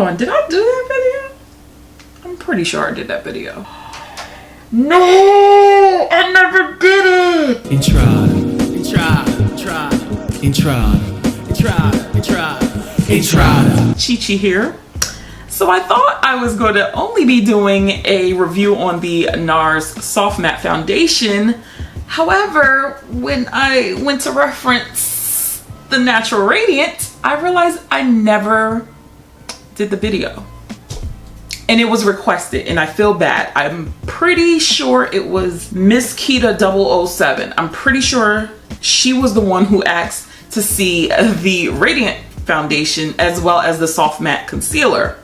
on, did I do that video? I'm pretty sure I did that video. No, I never did it. Entrada. Chi-Chi here. So I thought I was going to only be doing a review on the NARS Soft Matte Foundation. However, when I went to reference the Natural Radiant, I realized I never did the video. And it was requested, and I feel bad. I'm pretty sure it was Miss Kita 007. I'm pretty sure she was the one who asked to see the Radiant Foundation as well as the Soft Matte Concealer,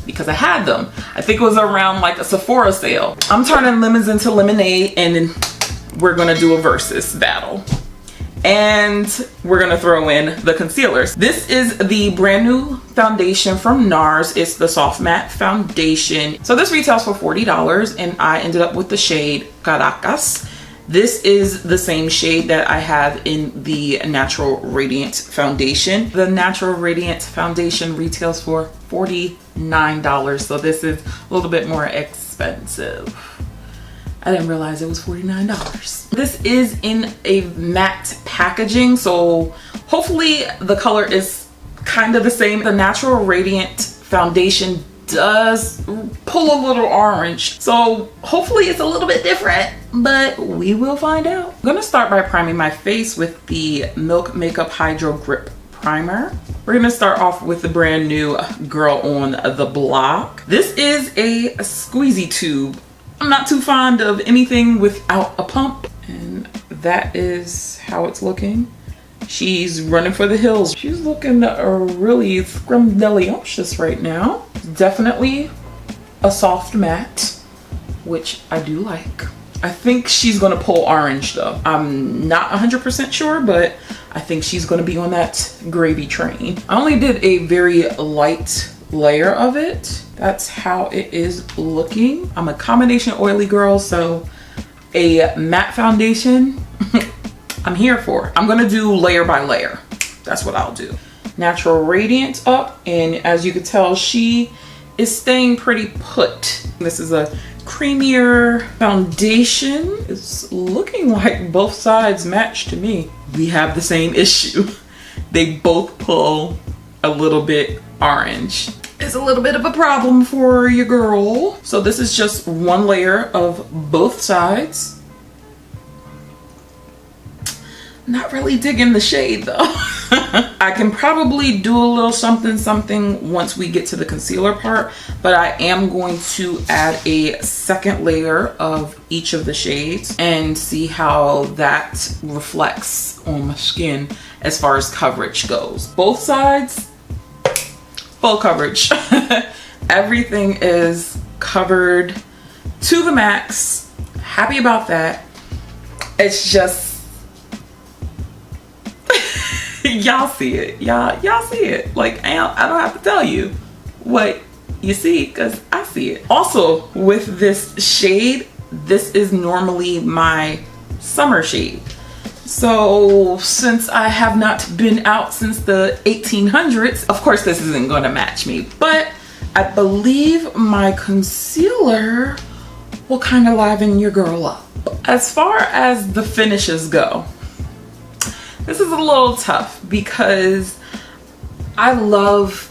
because I had them. I think it was around like a Sephora sale. I'm turning lemons into lemonade, and we're gonna do a versus battle. And we're gonna throw in the concealers. This is the brand new foundation from NARS. It's the Soft Matte Foundation. So this retails for $40, and I ended up with the shade Caracas. This is the same shade that I have in the Natural Radiant Foundation. The Natural Radiant Foundation retails for $49, so this is a little bit more expensive. I didn't realize it was $49. This is in a matte packaging, so hopefully the color is kind of the same. The Natural Radiant Foundation does pull a little orange, so hopefully it's a little bit different, but we will find out. I'm gonna start by priming my face with the Milk Makeup Hydro Grip Primer. We're gonna start off with the brand new Girl on the Block. This is a squeezy tube. I'm not too fond of anything without a pump, and that is how it's looking. She's running for the hills. She's looking really scrumdiddlyumptious right now. Definitely a soft matte, which I do like. I think she's gonna pull orange though. I'm not 100% sure, but I think she's gonna be on that gravy train. I only did a very light layer of it. That's how it is looking. I'm a combination oily girl, so a matte foundation I'm here for. I'm gonna do layer by layer. That's what I'll do. Natural Radiant up, and as you can tell, she is staying pretty put. This is a creamier foundation. It's looking like both sides match to me. We have the same issue. They both pull a little bit orange. It's a little bit of a problem for your girl. So this is just one layer of both sides. Not really digging the shade though. I can probably do a little something once we get to the concealer part, but I am going to add a second layer of each of the shades and see how that reflects on my skin as far as coverage goes. Both sides, full coverage. Everything is covered to the max. Happy about that. It's just y'all see it. Y'all see it. Like I don't have to tell you what you see, because I see it. Also with this shade, this is normally my summer shade. So since I have not been out since the 1800s, of course this isn't going to match me, but I believe my concealer will kind of liven your girl up. As far as the finishes go, this is a little tough because I love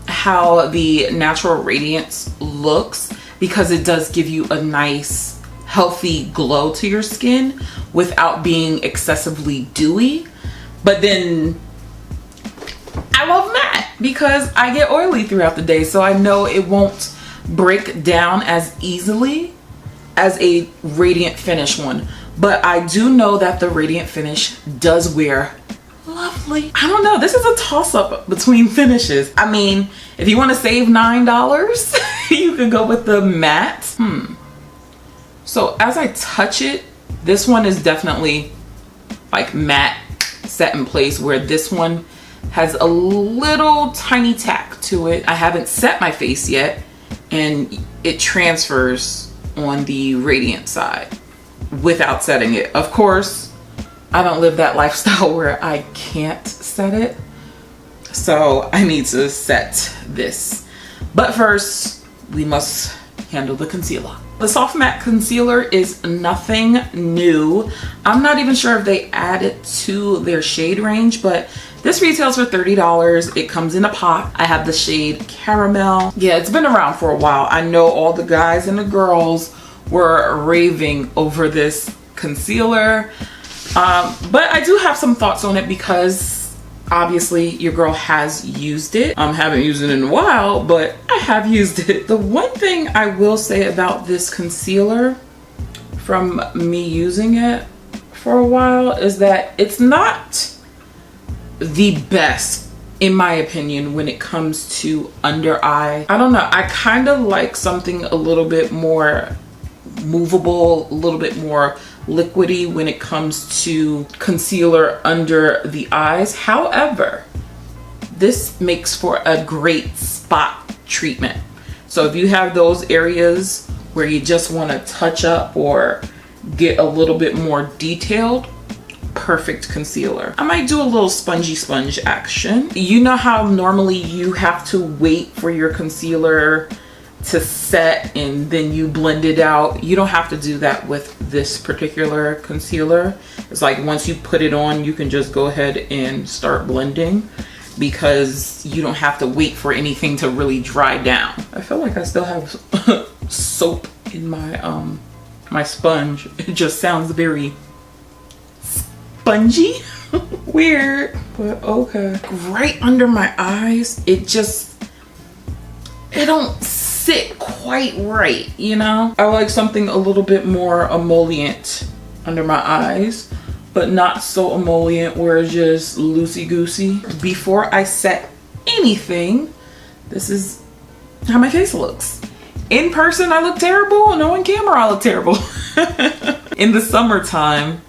how the Natural Radiance looks, because it does give you a nice healthy glow to your skin without being excessively dewy. But then I love matte because I get oily throughout the day, so I know it won't break down as easily as a Radiant Finish one. But I do know that the Radiant Finish does wear lovely. I don't know, this is a toss-up between finishes. I mean, if you want to save $9, you can go with the matte. So as I touch it, this one is definitely like matte set in place, where this one has a little tiny tack to it. I haven't set my face yet, and it transfers on the Radiant side without setting it. Of course, I don't live that lifestyle where I can't set it, so I need to set this. But first, we must handle the concealer. The Soft Matte Concealer is nothing new. I'm not even sure if they add it to their shade range, but this retails for $30. It comes in a pot. I have the shade Caramel. Yeah, it's been around for a while. I know all the guys and the girls were raving over this concealer. But I do have some thoughts on it because obviously your girl has used it. I haven't used it in a while, but I have used it. The one thing I will say about this concealer from me using it for a while is that it's not the best in my opinion when it comes to under eye. I don't know, I kind of like something a little bit more movable, a little bit more liquidy when it comes to concealer under the eyes. However, this makes for a great spot treatment. So if you have those areas where you just want to touch up or get a little bit more detailed, perfect concealer. I might do a little spongy sponge action. You know how normally you have to wait for your concealer to set and then you blend it out? You don't have to do that with this particular concealer. It's like once you put it on, you can just go ahead and start blending because you don't have to wait for anything to really dry down. I feel like I still have soap in my my sponge. It just sounds very spongy. Weird, but okay. Right under my eyes, it don't sit quite right, you know? I like something a little bit more emollient under my eyes, but not so emollient where it's just loosey-goosey. Before I set anything, this is how my face looks. In person, I look terrible, and on camera, I look terrible. In the summertime,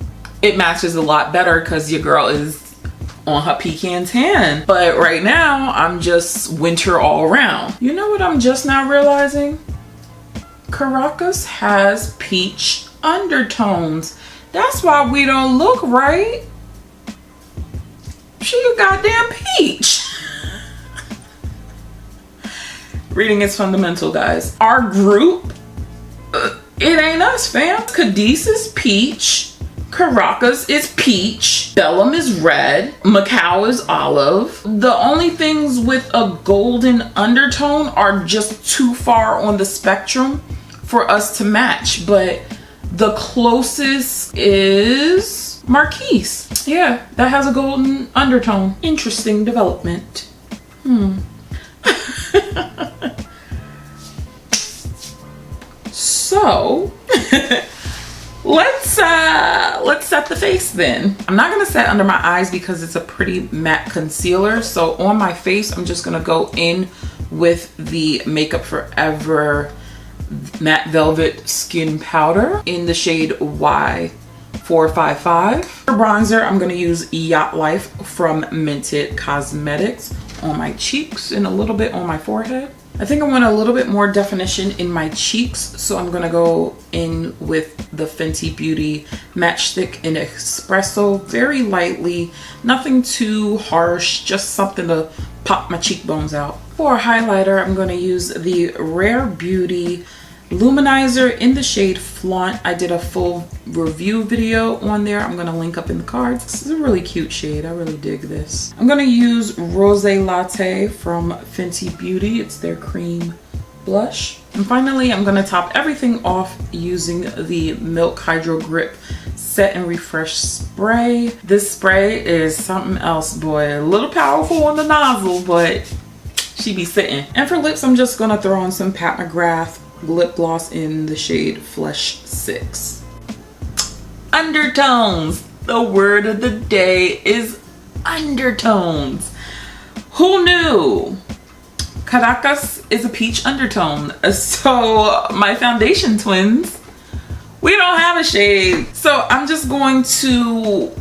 it matches a lot better because your girl is on her pecan tan. But right now, I'm just winter all around. You know what I'm just now realizing? Caracas has peach undertones. That's why we don't look right. She a goddamn peach. Reading is fundamental, guys. Our group, it ain't us, fam. Cadiz is peach. Caracas is peach. Bellum is red. Macau is olive. The only things with a golden undertone are just too far on the spectrum for us to match. But the closest is Marquise. Yeah, that has a golden undertone. Interesting development. So let's set the face then. I'm not gonna set under my eyes because it's a pretty matte concealer. So on my face, I'm just gonna go in with the Makeup Forever Matte Velvet Skin Powder in the shade Y455. For bronzer, I'm gonna use Yacht Life from Mented Cosmetics on my cheeks and a little bit on my forehead. I think I want a little bit more definition in my cheeks, so I'm gonna go in with the Fenty Beauty Matchstick in Espresso very lightly, nothing too harsh, just something to pop my cheekbones out. For a highlighter, I'm gonna use the Rare Beauty Luminizer in the shade Flaunt. I did a full review video on there. I'm gonna link up in the cards. This is a really cute shade. I really dig this. I'm gonna use Rosé Latte from Fenty Beauty. It's their cream blush. And finally, I'm gonna top everything off using the Milk Hydro Grip Set and Refresh Spray. This spray is something else, boy. A little powerful on the nozzle, but she be sitting. And for lips, I'm just gonna throw on some Pat McGrath lip gloss in the shade Flesh 6. Undertones. The word of the day is undertones. Who knew? Caracas is a peach undertone. So my foundation twins, we don't have a shade. So I'm just going to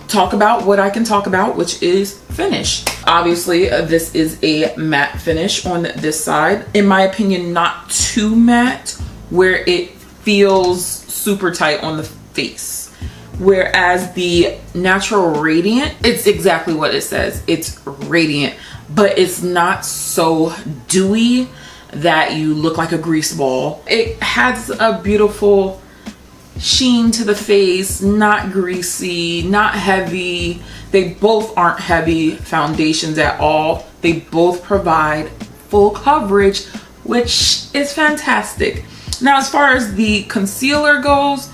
talk about what I can talk about, which is finish. Obviously, this is a matte finish on this side. In my opinion, not too matte where it feels super tight on the face. Whereas the Natural Radiant, it's exactly what it says. It's radiant. but it's not so dewy that you look like a grease ball. It has a beautiful sheen to the face, not greasy, not heavy. They both aren't heavy foundations at all. They both provide full coverage, which is fantastic. Now, as far as the concealer goes,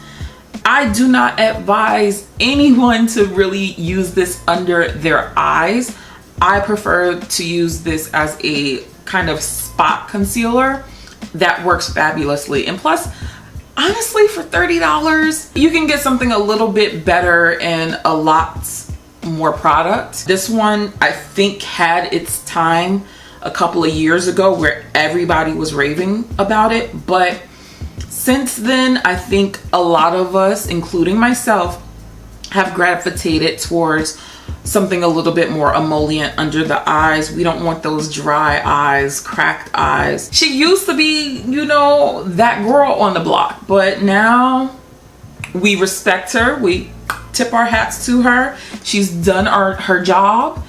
I do not advise anyone to really use this under their eyes. I prefer to use this as a kind of spot concealer that works fabulously. And plus, honestly, for $30, you can get something a little bit better and a lot more product. This one, I think, had its time a couple of years ago where everybody was raving about it. But since then, I think a lot of us, including myself, have gravitated towards something a little bit more emollient under the eyes. We don't want those dry eyes, cracked eyes. She used to be, you know, that girl on the block, but now we respect her. We tip our hats to her. She's done her job.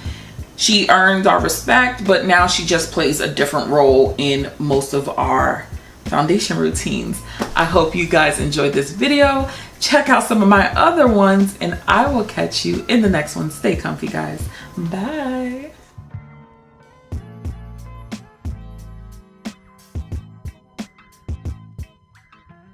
She earned our respect, but now she just plays a different role in most of our foundation routines. I hope you guys enjoyed this video. Check out some of my other ones, and I will catch you in the next one. Stay comfy, guys. Bye.